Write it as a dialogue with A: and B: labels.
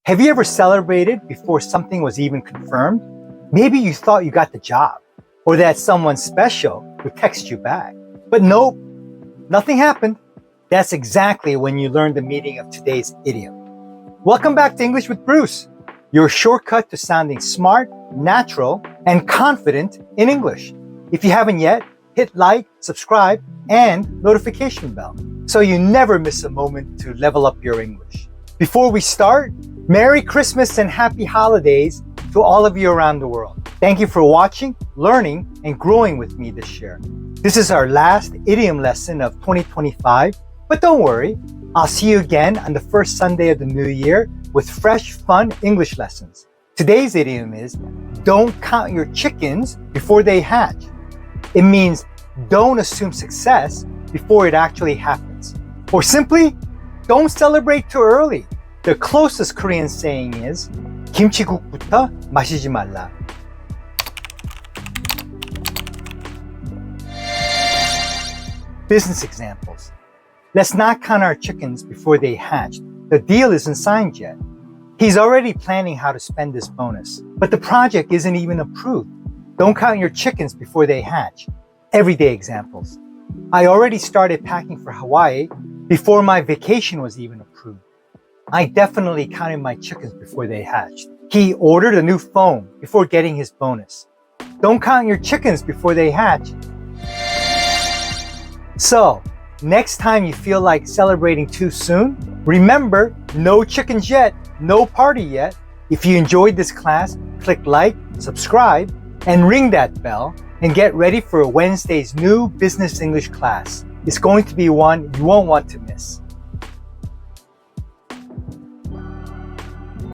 A: Have you ever celebrated before something was even confirmed? Maybe you thought you got the job, or that someone special would text you back. But nope, nothing happened. That's exactly when you learn the meaning of today's idiom. Welcome back to English with Bruce, your shortcut to sounding smart, natural, and confident in English. If you haven't yet, hit like, subscribe, and notification bell so you never miss a moment to level up your English. Before we start, Merry Christmas and Happy Holidays to all of you around the world. Thank you for watching, learning, and growing with me this year. This is our last idiom lesson of 2025, but don't worry, I'll see you again on the first Sunday of the new year with fresh, fun English lessons. Today's idiom is, don't count your chickens before they hatch. It means don't assume success before it actually happens. Or simply, don't celebrate too early. The closest Korean saying is, 김치국부터 마시지 말라. Business examples. Let's not count our chickens before they hatch. The deal isn't signed yet. He's already planning how to spend this bonus, but the project isn't even approved. Don't count your chickens before they hatch. Everyday examples. I already started packing for Hawaii before my vacation was even approved. I definitely counted my chickens before they hatched. He ordered a new phone before getting his bonus. Don't count your chickens before they hatch. So, next time you feel like celebrating too soon, remember, no chickens yet, no party yet. If you enjoyed this class, click like, subscribe, and ring that bell, and get ready for Wednesday's new Business English class. It's going to be one you won't want to miss.